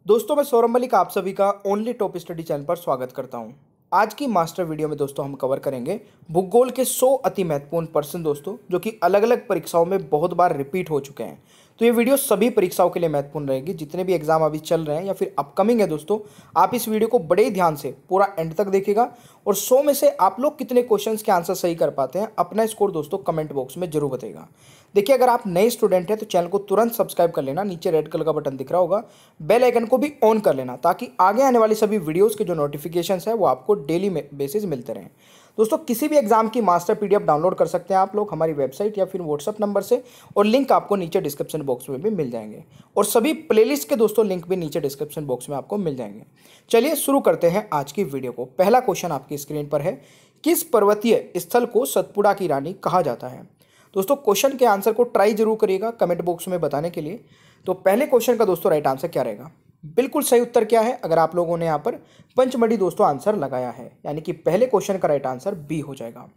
दोस्तों मैं सौरभ मलिक आप सभी का ओनली टॉप स्टडी चैनल पर स्वागत करता हूं। आज की मास्टर वीडियो में दोस्तों हम कवर करेंगे भूगोल के 100 अति महत्वपूर्ण प्रश्न दोस्तों, जो कि अलग अलग परीक्षाओं में बहुत बार रिपीट हो चुके हैं। तो ये वीडियो सभी परीक्षाओं के लिए महत्वपूर्ण रहेगी, जितने भी एग्जाम अभी चल रहे हैं या फिर अपकमिंग है दोस्तों। आप इस वीडियो को बड़े ही ध्यान से पूरा एंड तक देखिएगा और 100 में से आप लोग कितने क्वेश्चंस के आंसर सही कर पाते हैं, अपना स्कोर दोस्तों कमेंट बॉक्स में जरूर बताइएगा। देखिए, अगर आप नए स्टूडेंट हैं तो चैनल को तुरंत सब्सक्राइब कर लेना, नीचे रेड कलर का बटन दिख रहा होगा, बेल आइकन को भी ऑन कर लेना ताकि आगे आने वाली सभी वीडियोस के जो नोटिफिकेशंस है वो आपको डेली बेसिस मिलते रहें। दोस्तों किसी भी एग्जाम की मास्टर पीडीएफ डाउनलोड कर सकते हैं आप लोग हमारी वेबसाइट या फिर व्हाट्सअप नंबर से, और लिंक आपको नीचे डिस्क्रिप्शन बॉक्स में भी मिल जाएंगे, और सभी प्लेलिस्ट के दोस्तों लिंक भी नीचे डिस्क्रिप्शन बॉक्स में आपको मिल जाएंगे। चलिए शुरू करते हैं आज की वीडियो को। पहला क्वेश्चन आपकी स्क्रीन पर है, किस पर्वतीय स्थल को सतपुड़ा की रानी कहा जाता है? दोस्तों क्वेश्चन के आंसर को ट्राई जरूर करिएगा कमेंट बॉक्स में बताने के लिए। तो पहले क्वेश्चन का दोस्तों राइट आंसर क्या रहेगा? बिल्कुल सही उत्तर क्या है? अगर आप लोगों ने यहाँ पर पंचमढ़ी दोस्तों आंसर लगाया है, यानी कि पहले क्वेश्चन का राइट आंसर बी हो जाएगा।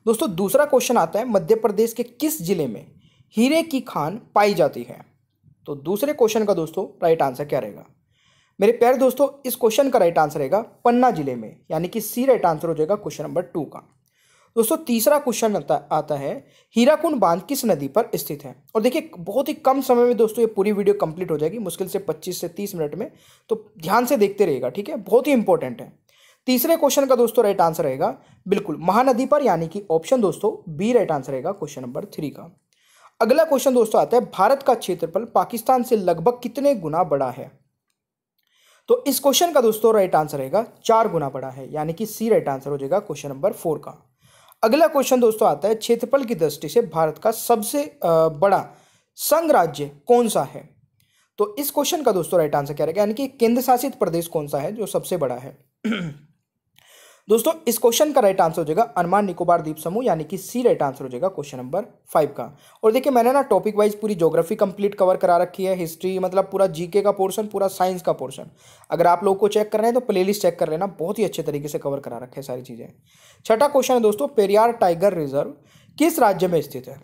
दोस्तों दूसरा क्वेश्चन आता है, मध्य प्रदेश के किस जिले में हीरे की खान पाई जाती है? तो दूसरे क्वेश्चन का दोस्तों राइट आंसर क्या रहेगा? मेरे प्यारे दोस्तों इस क्वेश्चन का राइट आंसर रहेगा पन्ना जिले में, यानी कि सी राइट आंसर हो जाएगा क्वेश्चन नंबर 2 का। दोस्तों तीसरा क्वेश्चन आता है, हीराकुंड बांध किस नदी पर स्थित है? और देखिए बहुत ही कम समय में दोस्तों ये पूरी वीडियो कंप्लीट हो जाएगी, मुश्किल से 25 से 30 मिनट में, तो ध्यान से देखते रहिएगा, ठीक है, बहुत ही इंपॉर्टेंट है। तीसरे क्वेश्चन का दोस्तों राइट आंसर रहेगा बिल्कुल महानदी पर, यानी कि ऑप्शन दोस्तों बी राइट आंसर रहेगा क्वेश्चन नंबर 3 का। अगला क्वेश्चन दोस्तों आता है, भारत का क्षेत्रफल पाकिस्तान से लगभग कितने गुना बड़ा है? तो इस क्वेश्चन का दोस्तों राइट आंसर रहेगा 4 गुना बड़ा है, यानी कि सी राइट आंसर हो जाएगा क्वेश्चन नंबर 4 का। अगला क्वेश्चन दोस्तों आता है, क्षेत्रफल की दृष्टि से भारत का सबसे बड़ा संघ राज्य कौन सा है? तो इस क्वेश्चन का दोस्तों राइट आंसर क्या रहेगा, यानी कि केंद्र शासित प्रदेश कौन सा है जो सबसे बड़ा है? दोस्तों इस क्वेश्चन का राइट आंसर हो जाएगा अंडमान निकोबार द्वीप समूह, यानी कि सी राइट आंसर हो जाएगा क्वेश्चन नंबर 5 का। और देखिए मैंने ना टॉपिक वाइज पूरी ज्योग्राफी कंप्लीट कवर करा रखी है, हिस्ट्री मतलब पूरा जीके का पोर्शन, पूरा साइंस का पोर्शन। अगर आप लोगों को चेक करना है तो प्लेलिस्ट चेक कर लेना, बहुत ही अच्छे तरीके से कवर करा रखे हैं सारी चीज़ें। छठा क्वेश्चन है दोस्तों, पेरियार टाइगर रिजर्व किस राज्य में स्थित है?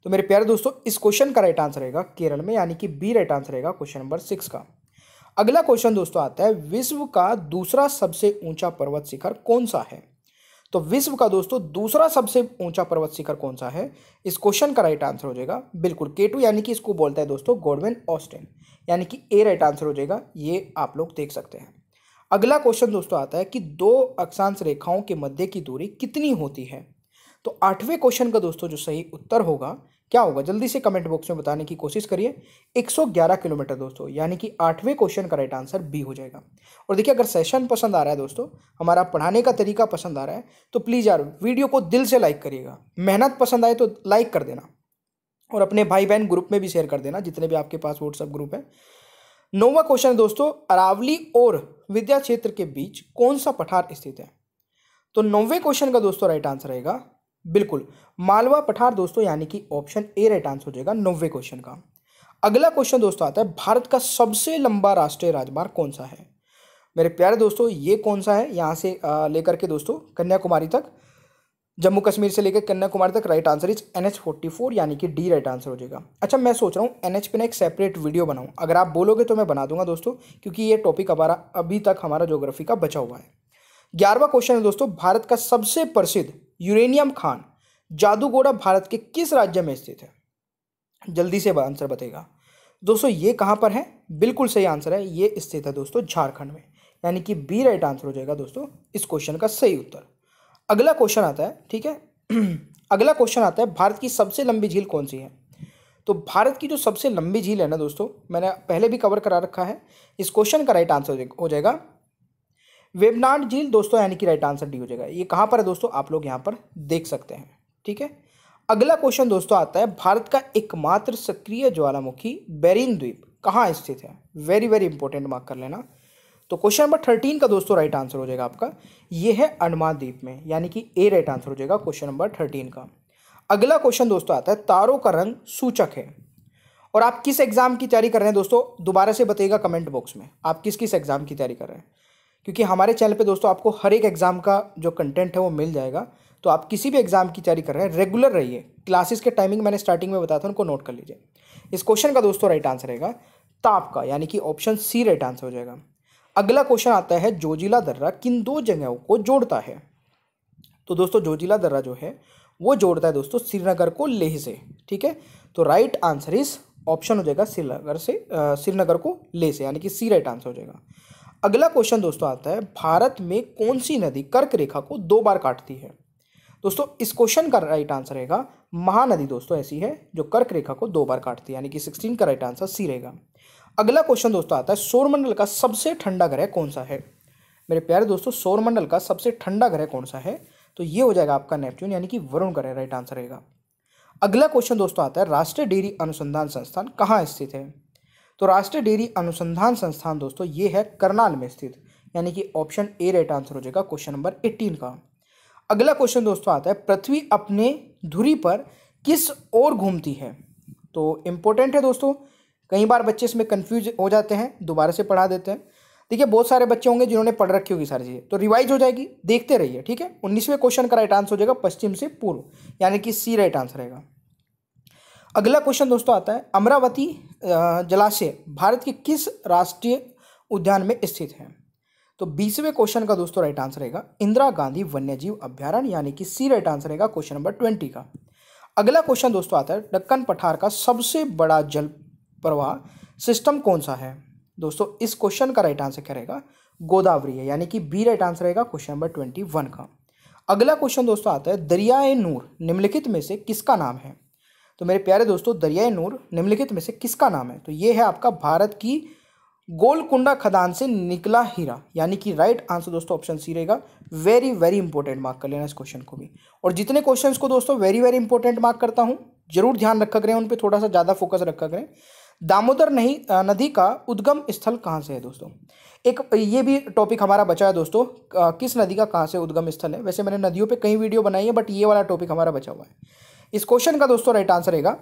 तो मेरे प्यारे दोस्तों इस क्वेश्चन का राइट आंसर रहेगा केरल में, यानी कि बी राइट आंसर रहेगा क्वेश्चन नंबर 6 का। अगला क्वेश्चन दोस्तों आता है, विश्व का दूसरा सबसे ऊंचा पर्वत शिखर कौन सा है? तो विश्व का दोस्तों दूसरा सबसे ऊंचा पर्वत शिखर कौन सा है? इस क्वेश्चन का राइट आंसर हो जाएगा बिल्कुल K2, यानी कि इसको बोलता है दोस्तों गॉडविन ऑस्टिन, यानी कि ए राइट आंसर हो जाएगा, ये आप लोग देख सकते हैं। अगला क्वेश्चन दोस्तों आता है कि 2 अक्षांश रेखाओं के मध्य की दूरी कितनी होती है? तो 8वें क्वेश्चन का दोस्तों जो सही उत्तर होगा क्या होगा, जल्दी से कमेंट बॉक्स में बताने की कोशिश करिए। 111 किलोमीटर दोस्तों, यानी कि 8वें क्वेश्चन का राइट आंसर बी हो जाएगा। और देखिए अगर सेशन पसंद आ रहा है दोस्तों, हमारा पढ़ाने का तरीका पसंद आ रहा है, तो प्लीज़ यार वीडियो को दिल से लाइक करिएगा। मेहनत पसंद आए तो लाइक कर देना, और अपने भाई बहन ग्रुप में भी शेयर कर देना, जितने भी आपके पास व्हाट्सएप ग्रुप है। 9वां क्वेश्चन दोस्तों, अरावली और विद्या क्षेत्र के बीच कौन सा पठार स्थित है? तो 9वें क्वेश्चन का दोस्तों राइट आंसर रहेगा बिल्कुल मालवा पठार दोस्तों, यानी कि ऑप्शन ए राइट आंसर हो जाएगा 9वें क्वेश्चन का। अगला क्वेश्चन दोस्तों आता है, भारत का सबसे लंबा राष्ट्रीय राजमार्ग कौन सा है? मेरे प्यारे दोस्तों ये कौन सा है, यहाँ से लेकर के दोस्तों कन्याकुमारी तक, जम्मू कश्मीर से लेकर कन्याकुमारी तक, राइट आंसर इज NH44, यानी कि डी राइट आंसर हो जाएगा। अच्छा मैं सोच रहा हूँ NH पे ना एक सेपरेट वीडियो बनाऊँ, अगर आप बोलोगे तो मैं बना दूंगा दोस्तों, क्योंकि ये टॉपिक हमारा अभी तक हमारा ज्योग्राफी का बचा हुआ है। 11वां क्वेश्चन है दोस्तों, भारत का सबसे प्रसिद्ध यूरेनियम खान जादूगोड़ा भारत के किस राज्य में स्थित है? जल्दी से आंसर बताइएगा दोस्तों, ये कहां पर है? बिल्कुल सही आंसर है, ये स्थित है दोस्तों झारखंड में, यानी कि बी राइट आंसर हो जाएगा दोस्तों इस क्वेश्चन का सही उत्तर। अगला क्वेश्चन आता है, ठीक है अगला क्वेश्चन आता है, भारत की सबसे लंबी झील कौन सी है? तो भारत की जो सबसे लंबी झील है ना दोस्तों, मैंने पहले भी कवर करा रखा है, इस क्वेश्चन का राइट आंसर हो जाएगा वेबनाड झील दोस्तों, यानी कि राइट आंसर डी हो जाएगा। ये कहां पर है दोस्तों, आप लोग यहां पर देख सकते हैं, ठीक है। अगला क्वेश्चन दोस्तों आता है, भारत का एकमात्र सक्रिय ज्वालामुखी बेरिन द्वीप कहाँ स्थित है? वेरी वेरी इंपॉर्टेंट, मार्क कर लेना। तो क्वेश्चन नंबर 13 का दोस्तों राइट आंसर हो जाएगा आपका, ये है अंडमान द्वीप में, यानी कि ए राइट आंसर हो जाएगा क्वेश्चन नंबर 13 का। अगला क्वेश्चन दोस्तों आता है, तारों का रंग सूचक है। और आप किस एग्जाम की तैयारी कर रहे हैं दोस्तों, दोबारा से बताइएगा कमेंट बॉक्स में, आप किस किस एग्जाम की तैयारी कर रहे हैं, क्योंकि हमारे चैनल पे दोस्तों आपको हर एक एग्जाम का जो कंटेंट है वो मिल जाएगा। तो आप किसी भी एग्जाम की तैयारी कर रहे हैं रेगुलर रहिए, क्लासेस के टाइमिंग मैंने स्टार्टिंग में बताया था, उनको नोट कर लीजिए। इस क्वेश्चन का दोस्तों राइट आंसर रहेगा ताप का, यानी कि ऑप्शन सी राइट आंसर हो जाएगा। अगला क्वेश्चन आता है जोजिला दर्रा किन दो जगहों को जोड़ता है? तो दोस्तों जोजिला दर्रा जो है वो जोड़ता है दोस्तों श्रीनगर को लेह से, ठीक है। तो राइट आंसर इस ऑप्शन हो जाएगा श्रीनगर को लेह से, यानी कि सी राइट आंसर हो जाएगा। अगला क्वेश्चन दोस्तों आता है भारत में कौन सी नदी कर्क रेखा को 2 बार काटती है? दोस्तों इस क्वेश्चन का राइट आंसर रहेगा महानदी दोस्तों ऐसी है जो कर्क रेखा को 2 बार काटती है, यानी कि 16 का राइट आंसर सी रहेगा। अगला क्वेश्चन दोस्तों आता है सौरमंडल का सबसे ठंडा ग्रह कौन सा है? मेरे प्यारे दोस्तों सौरमंडल का सबसे ठंडा ग्रह कौन सा है? तो ये हो जाएगा आपका नेपच्यून, यानी कि वरुण ग्रह राइट आंसर रहेगा। अगला क्वेश्चन दोस्तों आता है राष्ट्रीय डेयरी अनुसंधान संस्थान कहाँ स्थित है? तो राष्ट्रीय डेयरी अनुसंधान संस्थान दोस्तों ये है करनाल में स्थित, यानी कि ऑप्शन ए राइट आंसर हो जाएगा क्वेश्चन नंबर 18 का। अगला क्वेश्चन दोस्तों आता है पृथ्वी अपने धुरी पर किस ओर घूमती है? तो इंपॉर्टेंट है दोस्तों, कई बार बच्चे इसमें कंफ्यूज हो जाते हैं, दोबारा से पढ़ा देते हैं। देखिए बहुत सारे बच्चे होंगे जिन्होंने पढ़ रखी होगी सारी चीज़ें, तो रिवाइज हो जाएगी, देखते रहिए, ठीक है। 19वें क्वेश्चन का राइट आंसर हो जाएगा पश्चिम से पूर्व, यानी कि सी राइट आंसर रहेगा। अगला क्वेश्चन दोस्तों आता है अमरावती जलाशय भारत के किस राष्ट्रीय उद्यान में स्थित है? तो 20वें क्वेश्चन का दोस्तों राइट आंसर रहेगा इंदिरा गांधी वन्यजीव अभ्यारण्य, यानी कि सी राइट आंसर रहेगा क्वेश्चन नंबर 20 का। अगला क्वेश्चन दोस्तों आता है दक्कन पठार का सबसे बड़ा जल प्रवाह सिस्टम कौन सा है? दोस्तों इस क्वेश्चन का राइट आंसर क्या रहेगा? गोदावरी है, यानी कि बी राइट आंसर रहेगा क्वेश्चन नंबर 21 का। अगला क्वेश्चन दोस्तों आता है दरियाए नूर निम्नलिखित में से किसका नाम है? तो मेरे प्यारे दोस्तों दरियाए नूर निम्नलिखित में से किसका नाम है? तो ये है आपका भारत की गोलकुंडा खदान से निकला हीरा, यानी कि राइट आंसर दोस्तों ऑप्शन सी रहेगा। वेरी वेरी इंपॉर्टेंट मार्क कर लेना इस क्वेश्चन को भी। और जितने क्वेश्चंस को दोस्तों वेरी वेरी इंपॉर्टेंट मार्क करता हूं, जरूर ध्यान रखा करें, उन पे थोड़ा सा ज़्यादा फोकस रखा करें। दामोदर नदी का उद्गम स्थल कहाँ से है दोस्तों? एक ये भी टॉपिक हमारा बचा है दोस्तों, किस नदी का कहाँ से उद्गम स्थल है? वैसे मैंने नदियों पे कई वीडियो बनाई है, बट ये वाला टॉपिक हमारा बचा हुआ है। इस क्वेश्चन का दोस्तों राइट आंसर रहेगा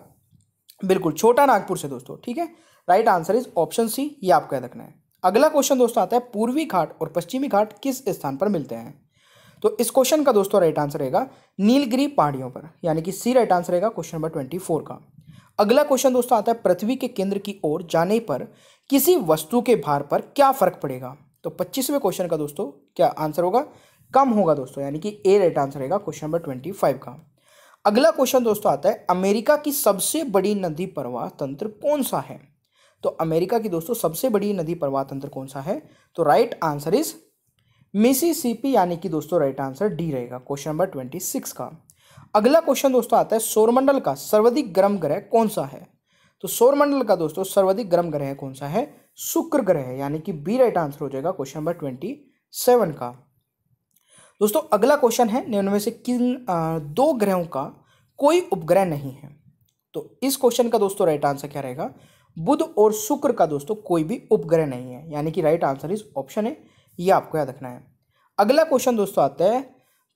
बिल्कुल छोटा नागपुर से दोस्तों, ठीक है। Right answer is option C, ये आपको याद रखना है। अगला क्वेश्चन दोस्तों आता है पूर्वी घाट और पश्चिमी घाट किस स्थान पर मिलते हैं? तो इस क्वेश्चन का दोस्तों राइट आंसर रहेगा नीलगिरी पहाड़ियों पर, यानी कि सी राइट आंसर रहेगा क्वेश्चन नंबर 24 का। अगला क्वेश्चन दोस्तों आता है पृथ्वी के केंद्र की ओर जाने पर किसी वस्तु के भार पर क्या फर्क पड़ेगा? तो 25वें क्वेश्चन का दोस्तों क्या आंसर होगा? कम होगा दोस्तों, यानी कि ए राइट आंसर रहेगा क्वेश्चन नंबर 25 का। अगला क्वेश्चन दोस्तों आता है अमेरिका की सबसे बड़ी नदी प्रवाह तंत्र कौन सा है? तो अमेरिका की दोस्तों सबसे बड़ी नदी प्रवाह तंत्र कौन सा है? तो राइट आंसर इज मिसिसिपी, यानी कि दोस्तों राइट आंसर डी रहेगा क्वेश्चन नंबर 26 का। अगला क्वेश्चन दोस्तों आता है सौरमंडल का सर्वाधिक गर्म ग्रह कौन सा है? तो सौरमंडल का दोस्तों सर्वाधिक गर्म ग्रह कौन सा है? शुक्र ग्रह है, यानी कि बी राइट आंसर हो जाएगा क्वेश्चन नंबर 27 का। दोस्तों अगला क्वेश्चन है निम्न में से किन दो ग्रहों का कोई उपग्रह नहीं है? तो इस क्वेश्चन का दोस्तों राइट आंसर क्या रहेगा? बुध और शुक्र का दोस्तों कोई भी उपग्रह नहीं है, यानी कि राइट आंसर इस ऑप्शन है, ये आपको याद रखना है। अगला क्वेश्चन दोस्तों आता है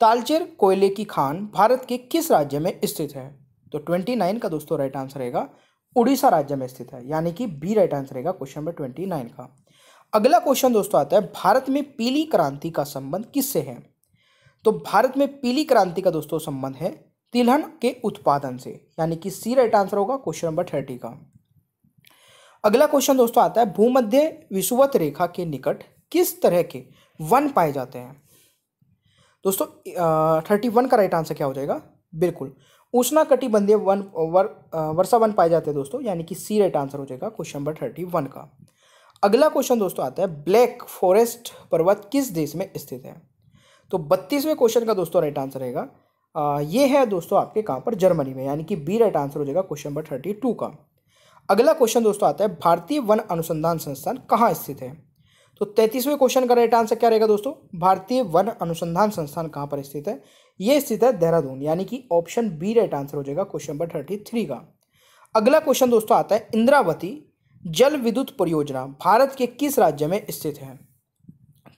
तालचेर कोयले की खान भारत के किस राज्य में स्थित है? तो 29 का दोस्तों राइट आंसर रहेगा उड़ीसा राज्य में स्थित है, यानी कि बी राइट आंसर रहेगा क्वेश्चन नंबर 29 का। अगला क्वेश्चन दोस्तों आता है भारत में पीली क्रांति का संबंध किससे है? तो भारत में पीली क्रांति का दोस्तों संबंध है तिलहन के उत्पादन से, यानी कि सी राइट आंसर होगा क्वेश्चन नंबर 30 का। अगला क्वेश्चन दोस्तों आता है भूमध्य विषुवत रेखा के निकट किस तरह के वन पाए जाते हैं? दोस्तों 31 का राइट आंसर क्या हो जाएगा? बिल्कुल उष्णकटिबंधीय वन वर्षा वन पाए जाते हैं दोस्तों, यानी कि सी राइट आंसर हो जाएगा क्वेश्चन नंबर 31 का। अगला क्वेश्चन दोस्तों आता है ब्लैक फॉरेस्ट पर्वत किस देश में स्थित है? तो 32वें क्वेश्चन का दोस्तों राइट आंसर रहेगा ये है दोस्तों आपके कहाँ पर? जर्मनी में, यानी कि बी राइट आंसर हो जाएगा क्वेश्चन नंबर 32 का। अगला क्वेश्चन दोस्तों आता है भारतीय वन अनुसंधान संस्थान कहाँ स्थित है? तो 33वें क्वेश्चन का राइट आंसर क्या रहेगा दोस्तों? भारतीय वन अनुसंधान संस्थान कहाँ पर स्थित है? ये स्थित है देहरादून, यानी कि ऑप्शन बी राइट आंसर हो जाएगा क्वेश्चन नंबर 33 का। अगला क्वेश्चन दोस्तों आता है इंद्रावती जल विद्युत परियोजना भारत के किस राज्य में स्थित है?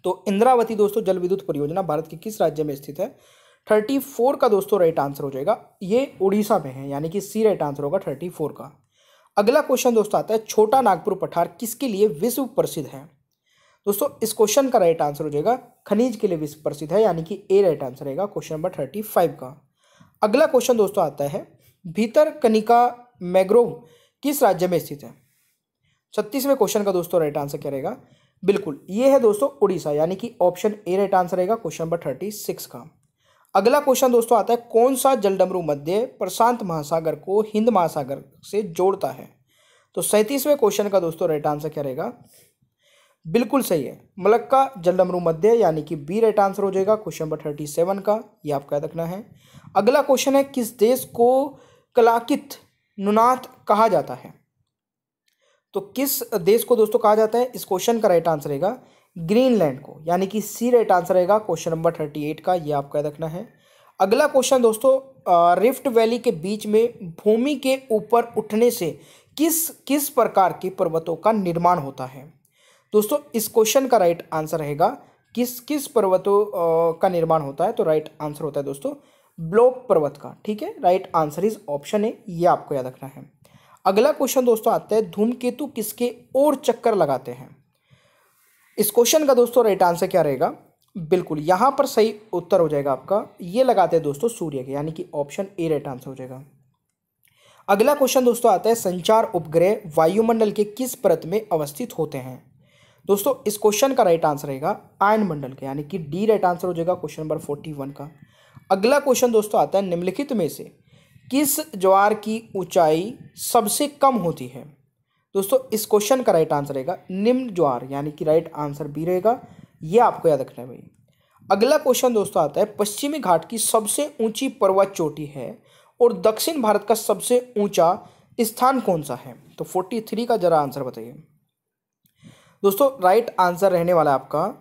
तो इंद्रावती दोस्तों जल विद्युत परियोजना भारत के किस राज्य में स्थित है? 34 का दोस्तों राइट आंसर हो जाएगा, ये उड़ीसा में है, यानी कि सी राइट आंसर होगा 34 का। अगला क्वेश्चन दोस्तों आता है छोटा नागपुर पठार किसके लिए विश्व प्रसिद्ध है? दोस्तों इस क्वेश्चन का राइट आंसर हो जाएगा खनिज के लिए विश्व प्रसिद्ध है, यानी कि ए राइट आंसर रहेगा क्वेश्चन नंबर 35 का। अगला क्वेश्चन दोस्तों आता है भीतरकनिका मैंग्रोव किस राज्य में स्थित है? 36वें क्वेश्चन का दोस्तों राइट आंसर क्या रहेगा? बिल्कुल ये है दोस्तों उड़ीसा, यानी कि ऑप्शन ए राइट आंसर रहेगा क्वेश्चन नंबर 36 का। अगला क्वेश्चन दोस्तों आता है, कौन सा जलडमरू मध्य प्रशांत महासागर को हिंद महासागर से जोड़ता है? तो 37वें क्वेश्चन का दोस्तों राइट आंसर क्या रहेगा? बिल्कुल सही है, मलक्का जलडमरू मध्य, यानी कि बी राइट आंसर हो जाएगा क्वेश्चन नंबर 37 का, ये आपका याद रखना है। अगला क्वेश्चन है, किस देश को कलाकित नुनात कहा जाता है? तो किस देश को दोस्तों कहा जाता है? इस क्वेश्चन का राइट आंसर रहेगा ग्रीनलैंड को, यानी कि सी राइट आंसर रहेगा क्वेश्चन नंबर 38 का, ये आपका याद रखना है। अगला क्वेश्चन दोस्तों, रिफ्ट वैली के बीच में भूमि के ऊपर उठने से किस किस प्रकार के पर्वतों का निर्माण होता है? दोस्तों इस क्वेश्चन का राइट आंसर रहेगा किस किस पर्वतों का निर्माण होता है? तो राइट आंसर होता है दोस्तों ब्लॉक पर्वत का, ठीक है। Right answer is option A, ये आपको याद रखना है। अगला क्वेश्चन दोस्तों आता है, धूमकेतु किसके और चक्कर लगाते हैं? इस क्वेश्चन का दोस्तों राइट आंसर क्या रहेगा? बिल्कुल यहाँ पर सही उत्तर हो जाएगा आपका, ये लगाते हैं दोस्तों सूर्य के, यानी कि ऑप्शन ए राइट आंसर हो जाएगा। अगला क्वेश्चन दोस्तों आता है, संचार उपग्रह वायुमंडल के किस परत में अवस्थित होते हैं? दोस्तों इस क्वेश्चन का राइट आंसर रहेगा आयन मंडल के, यानी कि डी राइट आंसर हो जाएगा क्वेश्चन नंबर 41 का। अगला क्वेश्चन दोस्तों आता है, निम्नलिखित में से किस ज्वार की ऊंचाई सबसे कम होती है? दोस्तों इस क्वेश्चन का राइट आंसर रहेगा निम्न ज्वार, यानी कि राइट आंसर बी रहेगा, ये आपको याद रखना है भाई। अगला क्वेश्चन दोस्तों आता है, पश्चिमी घाट की सबसे ऊंची पर्वत चोटी है और दक्षिण भारत का सबसे ऊंचा स्थान कौन सा है? तो 43 का जरा आंसर बताइए। दोस्तों राइट आंसर रहने वाला है आपका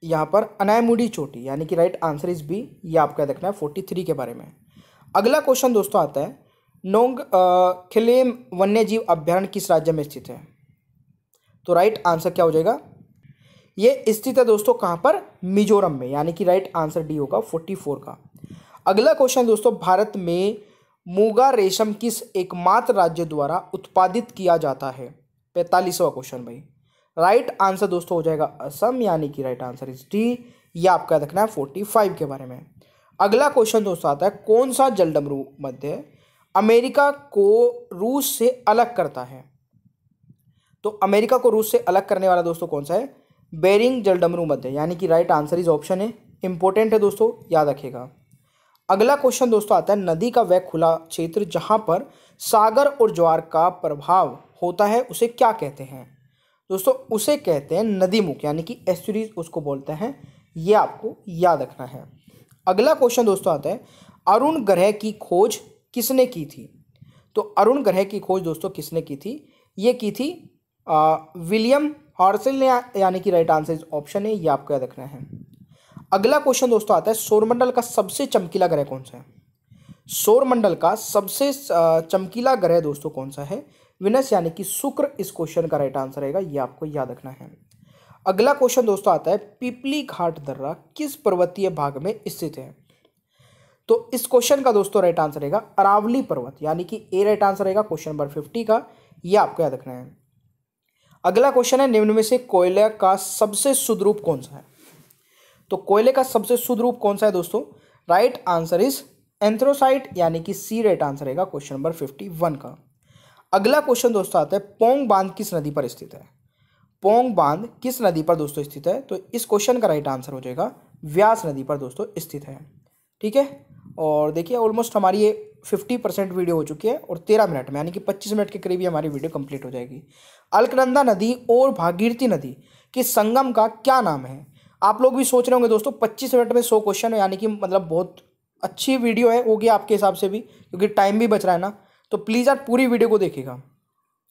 यहाँ पर अनायमुडी चोटी, यानी कि राइट आंसर इज बी, ये आपको याद रखना है 43 के बारे में। अगला क्वेश्चन दोस्तों आता है, नोंग खिलेम वन्यजीव अभ्यारण्य किस राज्य में स्थित है? तो राइट आंसर क्या हो जाएगा? ये स्थित है दोस्तों कहाँ पर? मिजोरम में, यानी कि राइट आंसर डी होगा 44 का। अगला क्वेश्चन दोस्तों, भारत में मूंगा रेशम किस एकमात्र राज्य द्वारा उत्पादित किया जाता है? 45वां क्वेश्चन भाई। राइट आंसर दोस्तों हो जाएगा असम, यानी कि राइट आंसर इज डी, ये आपका रखना है 45 के बारे में। अगला क्वेश्चन दोस्तों आता है, कौन सा जलडमरू मध्य अमेरिका को रूस से अलग करता है? तो अमेरिका को रूस से अलग करने वाला दोस्तों कौन सा है? बेरिंग जलडमरू मध्य, यानी कि राइट आंसर इज ऑप्शन है, इंपॉर्टेंट है दोस्तों, याद रखिएगा। अगला क्वेश्चन दोस्तों आता है, नदी का वह खुला क्षेत्र जहां पर सागर और ज्वार का प्रभाव होता है उसे क्या कहते हैं? दोस्तों उसे कहते हैं नदी मुख, यानी कि एस्चुरीज उसको बोलते हैं, ये आपको याद रखना है। अगला क्वेश्चन दोस्तों आता है, अरुण ग्रह की खोज किसने की थी? तो अरुण ग्रह की खोज दोस्तों किसने की थी? ये की थी विलियम हॉर्सल ने, यानी कि राइट आंसर इज ऑप्शन है, ये आपको याद रखना है। अगला क्वेश्चन दोस्तों आता है, सौरमंडल का सबसे चमकीला ग्रह कौन सा है? सौरमंडल का सबसे चमकीला ग्रह दोस्तों कौन सा है? विनस, यानी कि शुक्र इस क्वेश्चन का राइट आंसर रहेगा, ये आपको याद रखना है। अगला क्वेश्चन दोस्तों आता है, पिपली घाट दर्रा किस पर्वतीय भाग में स्थित है? तो इस क्वेश्चन का दोस्तों राइट आंसर रहेगा अरावली पर्वत, यानी कि ए राइट आंसर रहेगा क्वेश्चन नंबर 50 का, ये आपको याद रखना है। अगला क्वेश्चन है, निम्न में से कोयले का सबसे शुद्ध रूप कौन सा है? तो कोयले का सबसे शुद्ध रूप कौन सा है दोस्तों? राइट आंसर इज एंथ्रोसाइट, यानी कि सी राइट आंसर रहेगा क्वेश्चन नंबर 51 का। अगला क्वेश्चन दोस्तों आता है, पोंग बांध किस नदी पर स्थित है? पोंग बांध किस नदी पर दोस्तों स्थित है? तो इस क्वेश्चन का राइट आंसर हो जाएगा व्यास नदी पर दोस्तों स्थित है, ठीक है। और देखिए ऑलमोस्ट हमारी ये 50% वीडियो हो चुकी है और 13 मिनट में, यानी कि 25 मिनट के करीब ही हमारी वीडियो कंप्लीट हो जाएगी। अलकनंदा नदी और भागीरथी नदी के संगम का क्या नाम है? आप लोग भी सोच रहे होंगे दोस्तों 25 मिनट में 100 क्वेश्चन है, यानी कि मतलब बहुत अच्छी वीडियो है, होगी आपके हिसाब से भी, क्योंकि टाइम भी बच रहा है ना। तो प्लीज़ आप पूरी वीडियो को देखिएगा।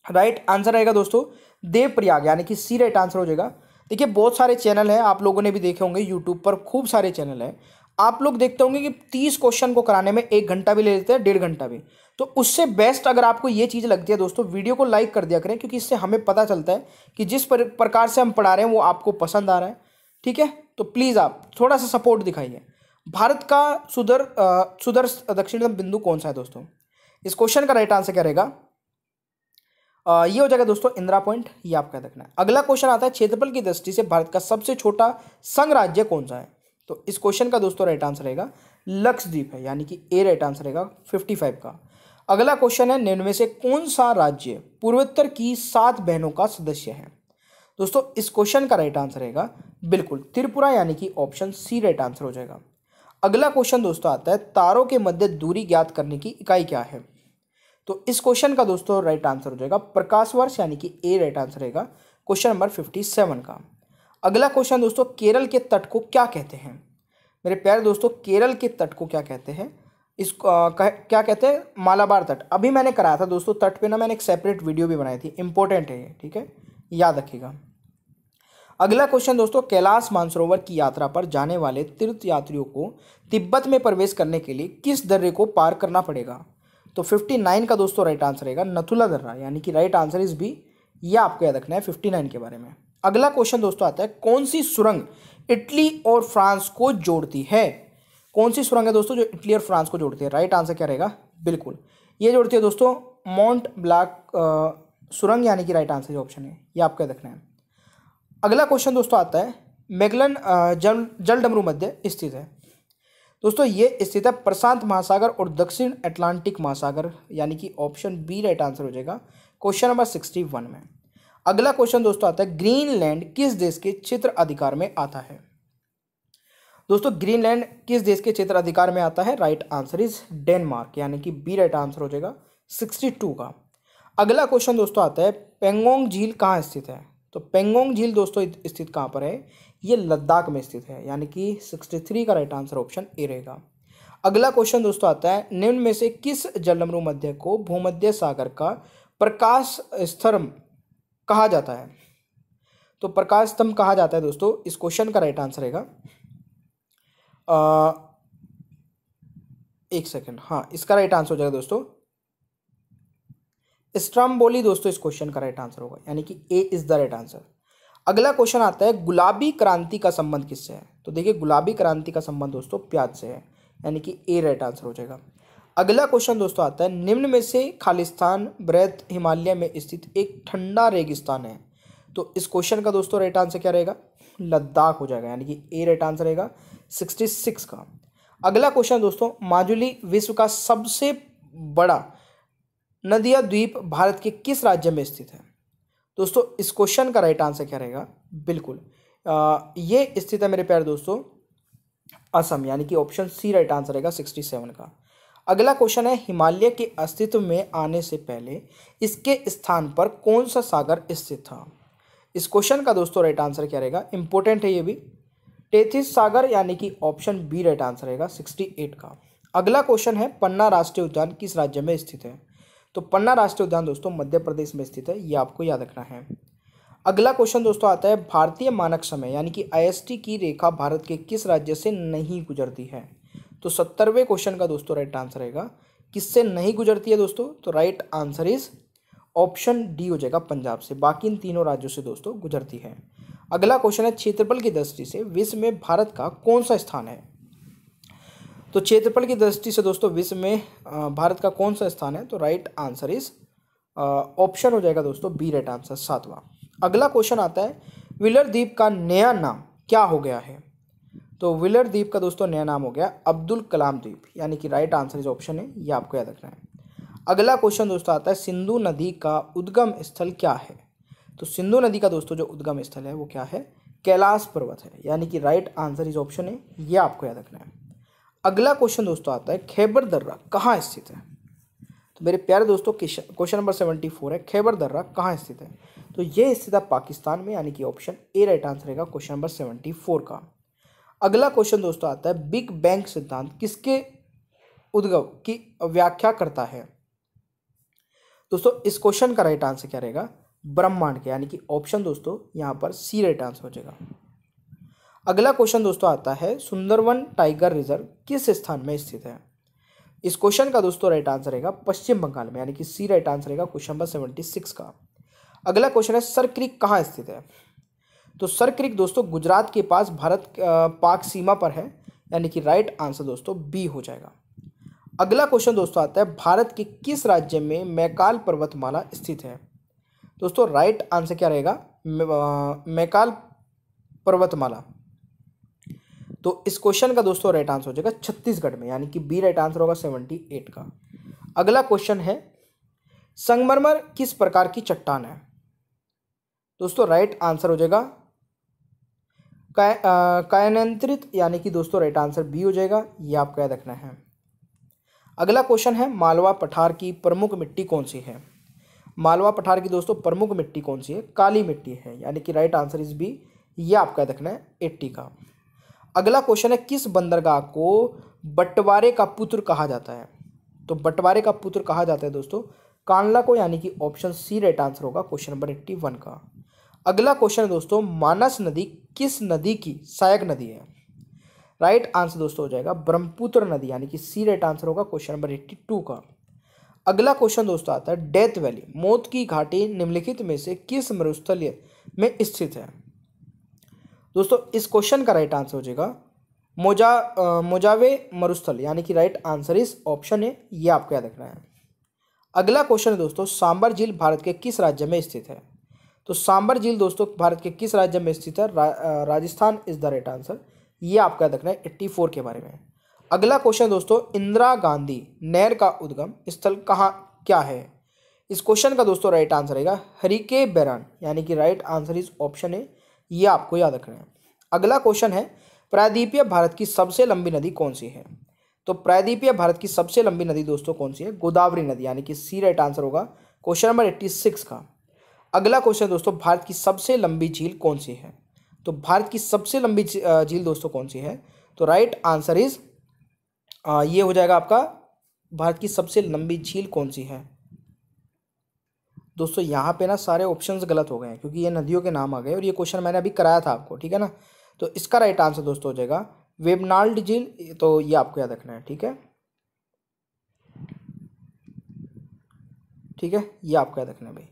राइट आंसर रहेगा दोस्तों देवप्रयाग, यानी कि सी राइट आंसर हो जाएगा। देखिए बहुत सारे चैनल हैं, आप लोगों ने भी देखे होंगे यूट्यूब पर, खूब सारे चैनल हैं। आप लोग देखते होंगे कि 30 क्वेश्चन को कराने में 1 घंटा भी ले लेते हैं, 1.5 घंटा भी। तो उससे बेस्ट अगर आपको ये चीज़ लगती है दोस्तों, वीडियो को लाइक कर दिया करें, क्योंकि इससे हमें पता चलता है कि जिस प्रकार से हम पढ़ा रहे हैं वो आपको पसंद आ रहा है, ठीक है। तो प्लीज़ आप थोड़ा सा सपोर्ट दिखाइए। भारत का सुदूर दक्षिणतम बिंदु कौन सा है दोस्तों? इस क्वेश्चन का राइट आंसर क्या रहेगा? ये हो जाएगा दोस्तों इंदिरा पॉइंट, ये आपका रखना है। अगला क्वेश्चन आता है, क्षेत्रफल की दृष्टि से भारत का सबसे छोटा संघ राज्य कौन सा है? तो इस क्वेश्चन का दोस्तों राइट आंसर रहेगा लक्षद्वीप है, यानी कि ए राइट आंसर रहेगा 55 का। अगला क्वेश्चन है, निम्न में से कौन सा राज्य पूर्वोत्तर की 7 बहनों का सदस्य है? दोस्तों इस क्वेश्चन का राइट आंसर रहेगा बिल्कुल त्रिपुरा, यानी कि ऑप्शन सी राइट आंसर हो जाएगा। अगला क्वेश्चन दोस्तों आता है, तारों के मध्य दूरी ज्ञात करने की इकाई क्या है? तो इस क्वेश्चन का दोस्तों राइट आंसर हो जाएगा प्रकाश वर्ष, यानी कि ए राइट आंसर रहेगा क्वेश्चन नंबर 57 का। अगला क्वेश्चन दोस्तों, केरल के तट को क्या कहते हैं? मेरे प्यारे दोस्तों, केरल के तट को क्या कहते हैं? क्या कहते हैं? मालाबार तट। अभी मैंने कराया था दोस्तों तट पे ना, मैंने एक सेपरेट वीडियो भी बनाई थी, इंपॉर्टेंट है ये, ठीक है, याद रखिएगा। अगला क्वेश्चन दोस्तों, कैलाश मानसरोवर की यात्रा पर जाने वाले तीर्थ यात्रियों को तिब्बत में प्रवेश करने के लिए किस दर्रे को पार करना पड़ेगा? तो 59 का दोस्तों राइट आंसर रहेगा नथुला दर्रा, यानी कि राइट आंसर इज बी। यह आपको याद रखना है 59 के बारे में। अगला क्वेश्चन दोस्तों आता है, कौन सी सुरंग इटली और फ्रांस को जोड़ती है? कौन सी सुरंग है दोस्तों जो इटली और फ्रांस को जोड़ती है? राइट आंसर क्या रहेगा? बिल्कुल ये जोड़ती है दोस्तों माउंट ब्लैक सुरंग, यानी कि राइट आंसर ऑप्शन है, ये आपको याद रखना है। अगला क्वेश्चन दोस्तों आता है, मैगलन जलडमरू मध्य स्थित है। दोस्तों ये स्थित है प्रशांत महासागर और दक्षिण अटलांटिक महासागर, यानी कि ऑप्शन बी राइट आंसर हो जाएगा क्वेश्चन नंबर 61 में। अगला क्वेश्चन दोस्तों आता है, ग्रीनलैंड किस देश के क्षेत्र अधिकार में आता है? दोस्तों ग्रीनलैंड किस देश के क्षेत्र अधिकार में आता है? राइट आंसर इज डेनमार्क, यानी कि बी राइट आंसर हो जाएगा 62 का। अगला क्वेश्चन दोस्तों आता है, पेंगोंग झील कहाँ स्थित है? तो पेंगोंग झील दोस्तों स्थित कहाँ पर है? ये लद्दाख में स्थित है, यानी कि 63 का राइट आंसर ऑप्शन ए रहेगा। अगला क्वेश्चन दोस्तों आता है, निम्न में से किस जलडमरू मध्य को भूमध्य सागर का प्रकाश स्तंभ कहा जाता है? तो प्रकाश स्तंभ कहा जाता है दोस्तों, इस क्वेश्चन का राइट आंसर रहेगा एक सेकेंड, हाँ इसका राइट आंसर हो जाएगा दोस्तों स्ट्रम्बोली। दोस्तों इस क्वेश्चन का राइट आंसर होगा, यानी कि ए इज द राइट आंसर। अगला क्वेश्चन आता है, गुलाबी क्रांति का संबंध किससे है? तो देखिए गुलाबी क्रांति का संबंध दोस्तों प्याज से है, यानी कि ए राइट आंसर हो जाएगा। अगला क्वेश्चन दोस्तों आता है, निम्न में से खालिस्तान बृहद हिमालय में स्थित एक ठंडा रेगिस्तान है। तो इस क्वेश्चन का दोस्तों राइट आंसर क्या रहेगा? लद्दाख हो जाएगा, यानी कि ए राइट आंसर रहेगा 66 का। अगला क्वेश्चन दोस्तों, माजुली विश्व का सबसे बड़ा नदिया द्वीप भारत के किस राज्य में स्थित है? दोस्तों इस क्वेश्चन का राइट आंसर क्या रहेगा? बिल्कुल ये स्थित है मेरे प्यारे दोस्तों असम, यानी कि ऑप्शन सी राइट आंसर रहेगा 67 का। अगला क्वेश्चन है, हिमालय के अस्तित्व में आने से पहले इसके स्थान पर कौन सा सागर स्थित था? इस क्वेश्चन का दोस्तों राइट आंसर क्या रहेगा? इंपॉर्टेंट है ये भी, टेथिस सागर, यानी कि ऑप्शन बी राइट आंसर रहेगा 68 का। अगला क्वेश्चन है, पन्ना राष्ट्रीय उद्यान किस राज्य में स्थित है? तो पन्ना राष्ट्रीय उद्यान दोस्तों मध्य प्रदेश में स्थित है, ये आपको याद रखना है। अगला क्वेश्चन दोस्तों आता है, भारतीय मानक समय यानी कि IST की रेखा भारत के किस राज्य से नहीं गुजरती है? तो 70वें क्वेश्चन का दोस्तों राइट आंसर रहेगा किससे नहीं गुजरती है दोस्तों? तो right answer is option D हो जाएगा पंजाब से, बाकी इन तीनों राज्यों से दोस्तों गुजरती है। अगला क्वेश्चन है, क्षेत्रफल की दृष्टि से विश्व में भारत का कौन सा स्थान है? तो क्षेत्रफल की दृष्टि से दोस्तों विश्व में भारत का कौन सा स्थान है? तो राइट आंसर इज ऑप्शन हो जाएगा दोस्तों बी राइट आंसर 7वां। अगला क्वेश्चन आता है, व्हीलर द्वीप का नया नाम क्या हो गया है? तो व्हीलर द्वीप का दोस्तों नया नाम हो गया अब्दुल कलाम द्वीप, यानी कि राइट आंसर इज ऑप्शन है, ये आपको याद रखना है। अगला क्वेश्चन दोस्तों आता है, सिंधु नदी का उद्गम स्थल क्या है? तो सिंधु नदी का दोस्तों जो उद्गम स्थल है वो क्या है? कैलाश पर्वत है, यानी कि राइट आंसर इज ऑप्शन है, ये आपको याद रखना है। अगला क्वेश्चन दोस्तों आता है, खैबर दर्रा कहाँ स्थित है? तो मेरे प्यारे दोस्तों क्वेश्चन नंबर 74 है, खैबर दर्रा कहाँ स्थित है? तो ये स्थित है पाकिस्तान में, यानी कि ऑप्शन ए राइट आंसर रहेगा क्वेश्चन नंबर 74 का। अगला क्वेश्चन दोस्तों आता है, बिग बैंग सिद्धांत किसके उद्गम की व्याख्या करता है? दोस्तों इस क्वेश्चन का राइट आंसर क्या रहेगा? ब्रह्मांड के, यानी कि ऑप्शन दोस्तों यहाँ पर सी राइट आंसर हो जाएगा। अगला क्वेश्चन दोस्तों आता है, सुंदरवन टाइगर रिजर्व किस स्थान में स्थित है? इस क्वेश्चन का दोस्तों राइट आंसर रहेगा पश्चिम बंगाल में, यानी कि सी राइट आंसर रहेगा क्वेश्चन नंबर 76 का। अगला क्वेश्चन है, सर क्रीक कहाँ स्थित है? तो सर क्रीक दोस्तों गुजरात के पास भारत पाक सीमा पर है, यानी कि राइट आंसर दोस्तों बी हो जाएगा। अगला क्वेश्चन दोस्तों आता है, भारत के किस राज्य में मैकाल पर्वतमाला स्थित है? दोस्तों राइट आंसर क्या रहेगा? मैकाल पर्वतमाला। तो इस क्वेश्चन का दोस्तों राइट आंसर हो जाएगा छत्तीसगढ़ में, यानी कि बी राइट आंसर होगा 78 का। अगला क्वेश्चन है संगमरमर किस प्रकार की चट्टान है? दोस्तों राइट आंसर हो जाएगा कायनियंत्रित, यानी कि दोस्तों राइट आंसर बी हो जाएगा, ये आपको याद रखना है। अगला क्वेश्चन है मालवा पठार की प्रमुख मिट्टी कौन सी है? मालवा पठार की दोस्तों प्रमुख मिट्टी कौन सी है? काली मिट्टी है, यानी कि राइट आंसर इज बी, ये आपका याद रखना है 80 का। अगला क्वेश्चन है किस बंदरगाह को बंटवारे का पुत्र कहा जाता है? तो बंटवारे का पुत्र कहा जाता है दोस्तों कांडला को, यानी कि ऑप्शन सी राइट आंसर होगा क्वेश्चन नंबर 81 का। अगला क्वेश्चन है दोस्तों मानस नदी किस नदी की सहायक नदी है? राइट आंसर दोस्तों हो जाएगा ब्रह्मपुत्र नदी, यानी कि सी राइट आंसर होगा क्वेश्चन नंबर 82 का। अगला क्वेश्चन दोस्तों आता है डेथ वैली मौत की घाटी निम्नलिखित में से किस मरुस्थल में स्थित है? दोस्तों इस क्वेश्चन का राइट आंसर हो जाएगा मोजावे मरुस्थल, यानी कि राइट आंसर इस ऑप्शन है, ये आपको याद रखना है। अगला क्वेश्चन है दोस्तों सांबर झील भारत के किस राज्य में स्थित है? तो सांबर झील दोस्तों भारत के किस राज्य में स्थित है? Rajasthan is the right answer, ये आपको याद रखना है 84 के बारे में। अगला क्वेश्चन दोस्तों इंदिरा गांधी नहर का उद्गम स्थल कहाँ क्या है? इस क्वेश्चन का दोस्तों राइट आंसर रहेगा हरिके बैरान, यानी कि राइट आंसर इस ऑप्शन है, ये आपको याद रखना है। अगला क्वेश्चन है प्रायद्वीपीय भारत की सबसे लंबी नदी कौन सी है? तो प्रायद्वीपीय भारत की सबसे लंबी नदी दोस्तों कौन सी है? गोदावरी नदी, यानी कि सी राइट आंसर होगा क्वेश्चन नंबर 86 का। अगला क्वेश्चन दोस्तों भारत की सबसे लंबी झील कौन सी है? तो भारत की सबसे लंबी झील दोस्तों कौन सी है? तो राइट आंसर इज ये हो जाएगा आपका भारत की सबसे लंबी झील कौन सी है? दोस्तों यहाँ पे ना सारे ऑप्शंस गलत हो गए हैं क्योंकि ये नदियों के नाम आ गए और ये क्वेश्चन मैंने अभी कराया था आपको, ठीक है ना। तो इसका राइट आंसर दोस्तों हो जाएगा वेबनाल्ड झील, तो ये आपको याद रखना है, ठीक है, ठीक है, ये आपको याद रखना है भाई।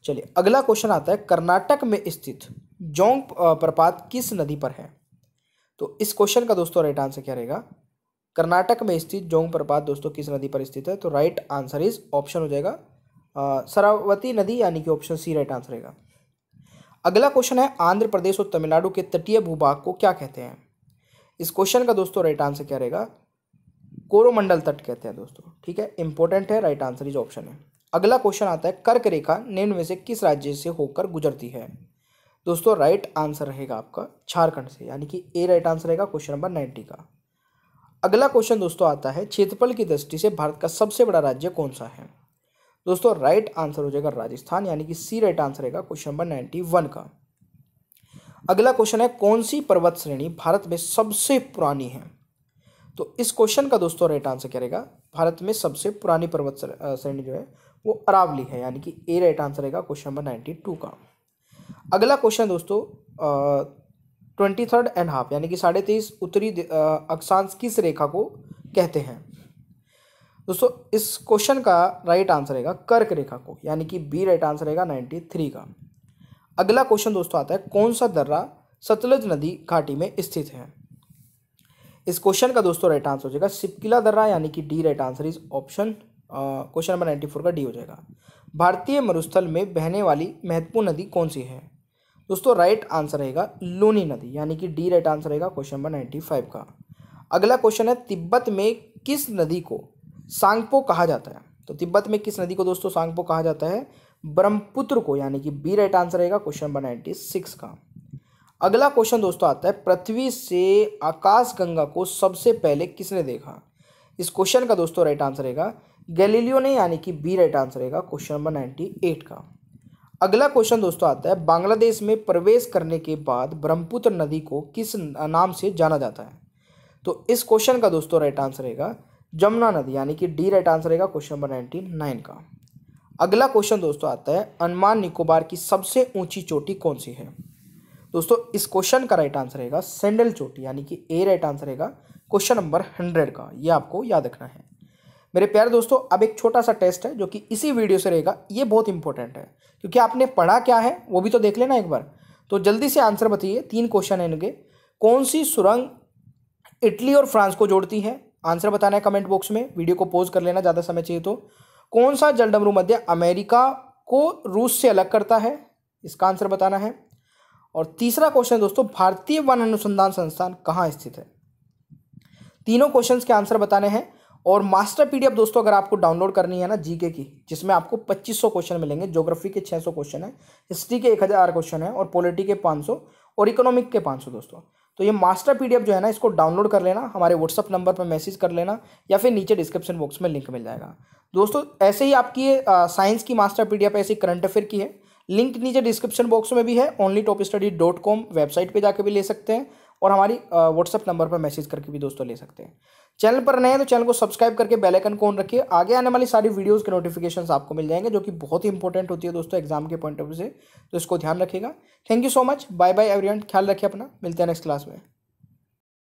चलिए अगला क्वेश्चन आता है कर्नाटक में स्थित जोंग प्रपात किस नदी पर है? तो इस क्वेश्चन का दोस्तों राइट आंसर क्या रहेगा? कर्नाटक में स्थित जोंग प्रपात दोस्तों किस नदी पर स्थित है? तो राइट आंसर इज ऑप्शन हो जाएगा शरावती नदी, यानी कि ऑप्शन सी राइट आंसर रहेगा। अगला क्वेश्चन है आंध्र प्रदेश और तमिलनाडु के तटीय भूभाग को क्या कहते हैं? इस क्वेश्चन का दोस्तों राइट आंसर क्या रहेगा? कोरोमंडल तट कहते हैं दोस्तों, ठीक है, इंपॉर्टेंट है, राइट आंसर इज ऑप्शन है। अगला क्वेश्चन आता है कर्क रेखा निम्न में से किस राज्य से होकर गुजरती है? दोस्तों राइट आंसर रहेगा आपका झारखंड से, यानी कि ए राइट आंसर रहेगा क्वेश्चन नंबर 90 का। अगला क्वेश्चन दोस्तों आता है क्षेत्रफल की दृष्टि से भारत का सबसे बड़ा राज्य कौन सा है? दोस्तों राइट आंसर हो जाएगा राजस्थान, यानी कि सी राइट आंसर रहेगा क्वेश्चन नंबर 91 का। अगला क्वेश्चन है कौन सी पर्वत श्रेणी भारत में सबसे पुरानी है? तो इस क्वेश्चन का दोस्तों राइट आंसर क्या रहेगा? भारत में सबसे पुरानी पर्वत श्रेणी जो है वो अरावली है, यानी कि ए राइट आंसर रहेगा क्वेश्चन नंबर 92 का। अगला क्वेश्चन दोस्तों 23 एंड हाफ, यानी कि 23.5 उत्तरी अक्षांश किस रेखा को कहते हैं? दोस्तों इस क्वेश्चन का राइट आंसर रहेगा कर्क रेखा को, यानी कि बी राइट आंसर रहेगा 93 का। अगला क्वेश्चन दोस्तों आता है कौन सा दर्रा सतलज नदी घाटी में स्थित है? इस क्वेश्चन का दोस्तों राइट आंसर हो जाएगा सिपकिला दर्रा, यानी कि D right answer is option question number 94 का डी हो जाएगा। भारतीय मरुस्थल में बहने वाली महत्वपूर्ण नदी कौन सी है? दोस्तों राइट आंसर रहेगा लूनी नदी, यानी कि डी राइट आंसर रहेगा क्वेश्चन नंबर 95 का। अगला क्वेश्चन है तिब्बत में किस नदी को सांगपो कहा जाता है? तो तिब्बत में किस नदी को दोस्तों सांगपो कहा जाता है? ब्रह्मपुत्र को, यानी कि बी राइट आंसर रहेगा क्वेश्चन नंबर 96 का। अगला क्वेश्चन दोस्तों आता है पृथ्वी से आकाशगंगा को सबसे पहले किसने देखा? इस क्वेश्चन का दोस्तों राइट आंसर रहेगा गैलीलियो ने, यानी कि बी राइट आंसर रहेगा क्वेश्चन नंबर 98 का। अगला क्वेश्चन दोस्तों आता है बांग्लादेश में प्रवेश करने के बाद ब्रह्मपुत्र नदी को किस नाम से जाना जाता है? तो इस क्वेश्चन का दोस्तों राइट आंसर रहेगा जमुना नदी, यानी कि डी राइट आंसर रहेगा क्वेश्चन नंबर 99 का। अगला क्वेश्चन दोस्तों आता है अंडमान निकोबार की सबसे ऊंची चोटी कौन सी है? दोस्तों इस क्वेश्चन का राइट आंसर रहेगा सैंडल चोटी, यानी कि ए राइट आंसर रहेगा क्वेश्चन नंबर 100 का, ये आपको याद रखना है। मेरे प्यारे दोस्तों अब एक छोटा सा टेस्ट है जो कि इसी वीडियो से रहेगा, ये बहुत इंपॉर्टेंट है क्योंकि आपने पढ़ा क्या है वो भी तो देख लेना एक बार। तो जल्दी से आंसर बताइए, 3 क्वेश्चन है इनके। कौन सी सुरंग इटली और फ्रांस को जोड़ती है? आंसर बताना है कमेंट बॉक्स में, वीडियो को पॉज कर लेना ज़्यादा समय चाहिए तो। कौन सा जलडमरू मध्य अमेरिका को रूस से अलग करता है? इसका आंसर बताना है। और तीसरा क्वेश्चन दोस्तों भारतीय वन अनुसंधान संस्थान कहाँ स्थित है? तीनों क्वेश्चंस के आंसर बताने हैं और मास्टर पीडीएफ दोस्तों अगर आपको डाउनलोड करनी है ना जीके की, जिसमें आपको 2500 क्वेश्चन मिलेंगे, ज्योग्राफी के 600 क्वेश्चन है, हिस्ट्री के 1000 क्वेश्चन है और पॉलिटी के 500 और इकोनॉमिक के 500 दोस्तों। तो ये मास्टर पीडीएफ जो है ना, इसको डाउनलोड कर लेना, हमारे व्हाट्सअप नंबर पर मैसेज कर लेना या फिर नीचे डिस्क्रिप्शन बॉक्स में लिंक मिल जाएगा दोस्तों। ऐसे ही आपकी साइंस की मास्टर पीडीएफ ऐसी करंट अफेयर की है, लिंक नीचे डिस्क्रिप्शन बॉक्स में भी है। onlytopstudy.com वेबसाइट पे जाके भी ले सकते हैं और हमारी व्हाट्सअप नंबर पर मैसेज करके भी दोस्तों ले सकते हैं। चैनल पर नए हैं तो चैनल को सब्सक्राइब करके बेल आइकन को ऑन रखिए, आगे आने वाली सारी वीडियोस के नोटिफिकेशंस आपको मिल जाएंगे, जो कि बहुत ही इंपॉर्टेंट होती है दोस्तों एग्जाम के पॉइंट ऑफ व्यू से, तो इसको ध्यान रखिएगा। Thank you so much, bye bye everyone, ख्याल रखिए अपना, मिलते हैं नेक्स्ट क्लास में।